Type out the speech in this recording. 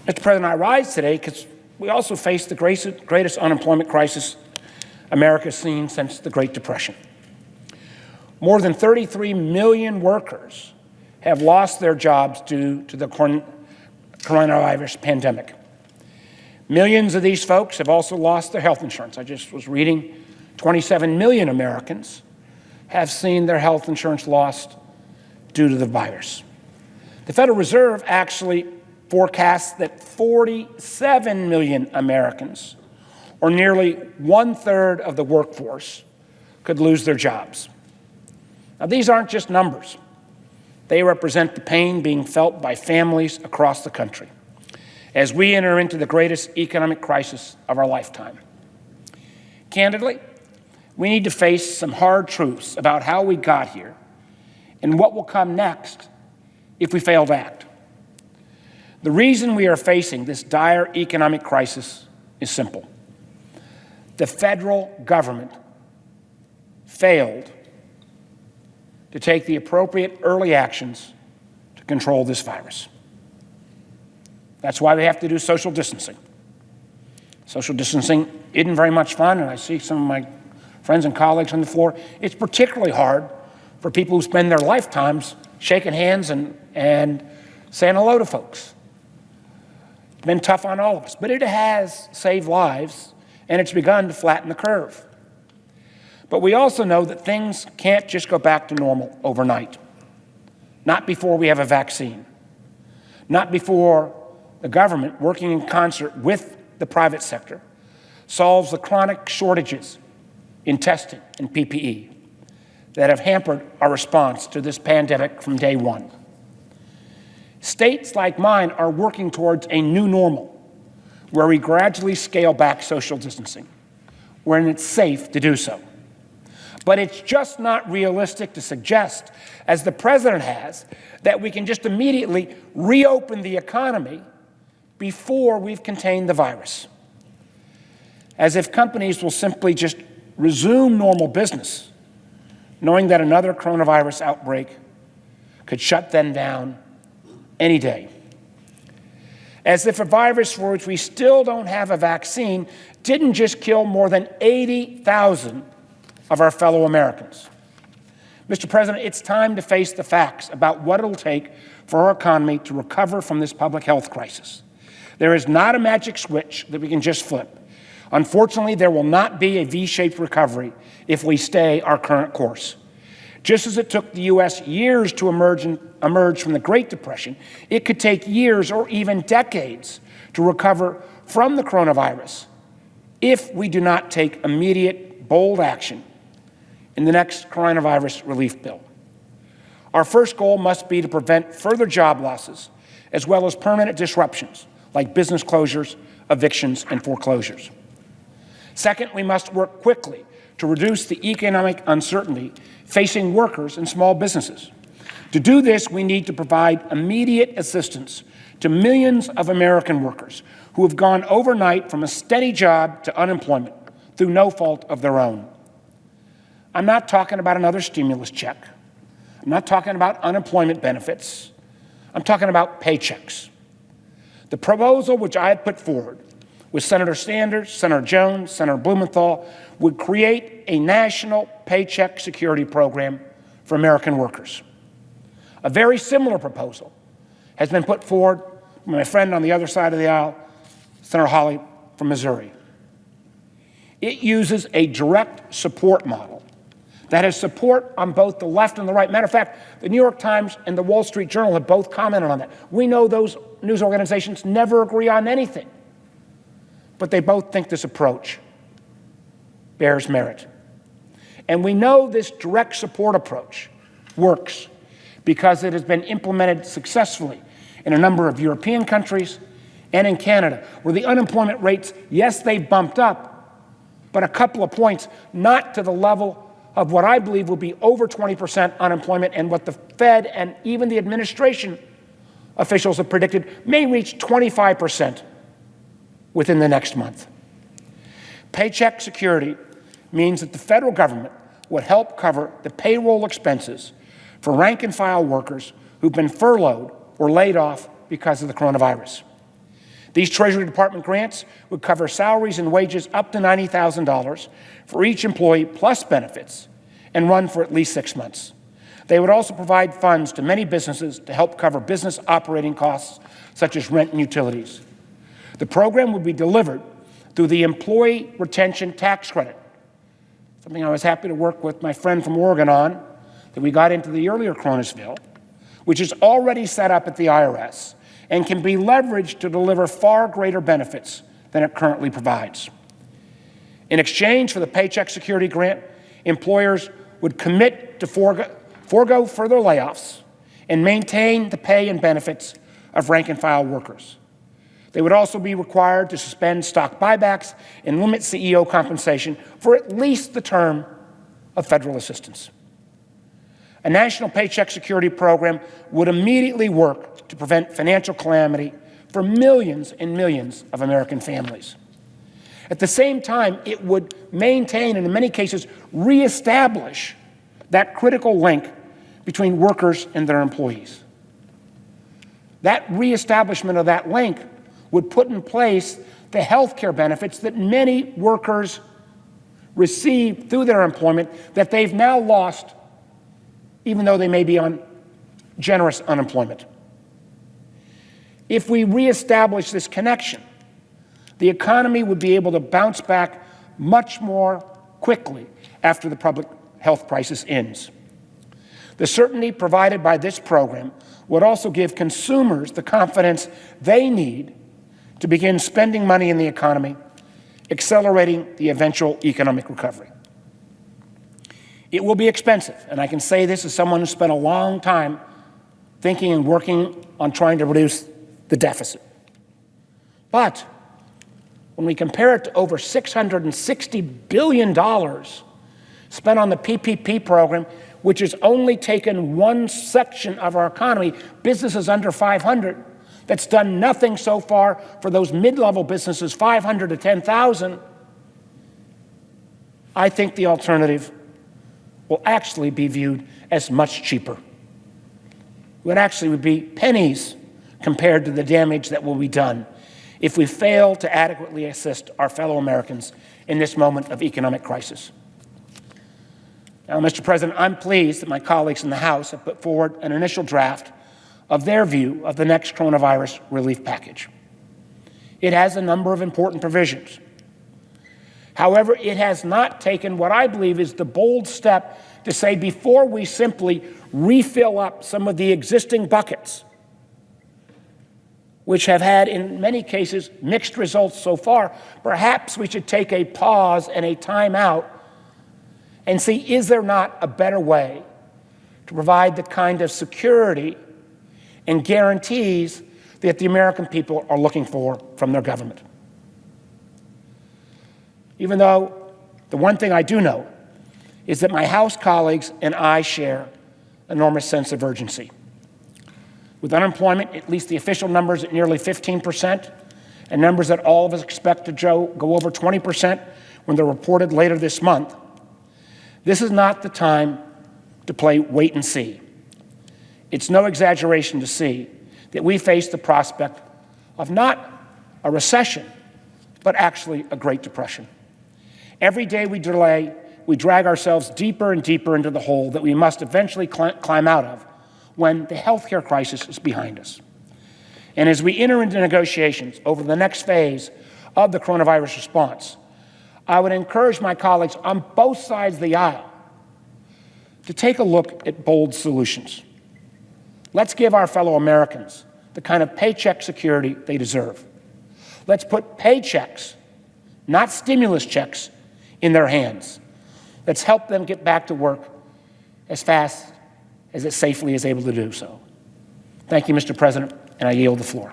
Mr. President, I rise today because we also face the greatest unemployment crisis America has seen since the Great Depression. More than 33 million workers have lost their jobs due to the coronavirus pandemic. Millions of these folks have also lost their health insurance. I just was reading 27 million Americans have seen their health insurance lost due to the virus. The Federal Reserve actually forecasts that 47 million Americans, or nearly 1/3 of the workforce, could lose their jobs. Now, these aren't just numbers. They represent the pain being felt by families across the country as we enter into the greatest economic crisis of our lifetime. Candidly, we need to face some hard truths about how we got here and what will come next if we fail to act. The reason we are facing this dire economic crisis is simple. The federal government failed to take the appropriate early actions to control this virus. That's why we have to do social distancing. Social distancing isn't very much fun, and I see some of my friends and colleagues on the floor. It's particularly hard for people who spend their lifetimes shaking hands and saying hello to folks. It's been tough on all of us, but it has saved lives, and it's begun to flatten the curve. But we also know that things can't just go back to normal overnight. Not before we have a vaccine. Not before the government, working in concert with the private sector, solves the chronic shortages in testing and PPE that have hampered our response to this pandemic from day one. States like mine are working towards a new normal where we gradually scale back social distancing, when it's safe to do so. But it's just not realistic to suggest, as the president has, that we can just immediately reopen the economy before we've contained the virus. As if companies will simply just resume normal business, knowing that another coronavirus outbreak could shut them down any day. As if a virus for which we still don't have a vaccine didn't just kill more than 80,000 of our fellow Americans. Mr. President, it's time to face the facts about what it'll take for our economy to recover from this public health crisis. There is not a magic switch that we can just flip. Unfortunately, there will not be a V-shaped recovery if we stay our current course. Just as it took the U.S. years to emerge from the Great Depression, it could take years or even decades to recover from the coronavirus if we do not take immediate, bold action in the next coronavirus relief bill. Our first goal must be to prevent further job losses, as well as permanent disruptions like business closures, evictions, and foreclosures. Second, we must work quickly to reduce the economic uncertainty facing workers and small businesses. To do this, we need to provide immediate assistance to millions of American workers who have gone overnight from a steady job to unemployment through no fault of their own. I'm not talking about another stimulus check. I'm not talking about unemployment benefits. I'm talking about paychecks. The proposal which I had put forward with Senator Sanders, Senator Jones, Senator Blumenthal would create a national Paycheck Security program for American workers. A very similar proposal has been put forward by my friend on the other side of the aisle, Senator Hawley from Missouri. It uses a direct support model that has support on both the left and the right. Matter of fact, the New York Times and the Wall Street Journal have both commented on that. We know those news organizations never agree on anything, but they both think this approach bears merit. And we know this direct support approach works because it has been implemented successfully in a number of European countries and in Canada, where the unemployment rates, yes, they bumped up, but a couple of points, not to the level of what I believe will be over 20% unemployment, and what the Fed and even the administration officials have predicted may reach 25% within the next month. Paycheck Security means that the federal government would help cover the payroll expenses for rank-and-file workers who've been furloughed or laid off because of the coronavirus. These Treasury Department grants would cover salaries and wages up to $90,000 for each employee plus benefits and run for at least 6 months. They would also provide funds to many businesses to help cover business operating costs such as rent and utilities. The program would be delivered through the Employee Retention Tax Credit, something I was happy to work with my friend from Oregon on, that we got into the earlier Cronus bill, which is already set up at the IRS and can be leveraged to deliver far greater benefits than it currently provides. In exchange for the Paycheck Security grant, employers would commit to forego further layoffs and maintain the pay and benefits of rank-and-file workers. They would also be required to suspend stock buybacks and limit CEO compensation for at least the term of federal assistance. A national Paycheck Security program would immediately work to prevent financial calamity for millions and millions of American families. At the same time, it would maintain, and in many cases, reestablish that critical link between workers and their employees. That reestablishment of that link would put in place the health care benefits that many workers receive through their employment that they've now lost, even though they may be on generous unemployment. If we reestablish this connection, the economy would be able to bounce back much more quickly after the public health crisis ends. The certainty provided by this program would also give consumers the confidence they need to begin spending money in the economy, accelerating the eventual economic recovery. It will be expensive, and I can say this as someone who spent a long time thinking and working on trying to reduce the deficit. But when we compare it to over $660 billion spent on the PPP program, which has only taken one section of our economy, businesses under 500, that's done nothing so far for those mid-level businesses, 500 to 10,000, I think the alternative will actually be viewed as much cheaper. It would actually be pennies compared to the damage that will be done if we fail to adequately assist our fellow Americans in this moment of economic crisis. Now, Mr. President, I'm pleased that my colleagues in the House have put forward an initial draft of their view of the next coronavirus relief package. It has a number of important provisions. However, it has not taken what I believe is the bold step to say, before we simply refill up some of the existing buckets, which have had, in many cases, mixed results so far, perhaps we should take a pause and a time out and see, is there not a better way to provide the kind of security and guarantees that the American people are looking for from their government? Even though the one thing I do know is that my House colleagues and I share an enormous sense of urgency. With unemployment, at least the official numbers, at nearly 15%, and numbers that all of us expect to go over 20% when they're reported later this month, this is not the time to play wait and see. It's no exaggeration to see that we face the prospect of not a recession, but actually a Great Depression. Every day we delay, we drag ourselves deeper and deeper into the hole that we must eventually climb out of when the healthcare crisis is behind us. And as we enter into negotiations over the next phase of the coronavirus response, I would encourage my colleagues on both sides of the aisle to take a look at bold solutions. Let's give our fellow Americans the kind of paycheck security they deserve. Let's put paychecks, not stimulus checks, in their hands. Let's help them get back to work as fast as it safely is able to do so. Thank you, Mr. President, and I yield the floor.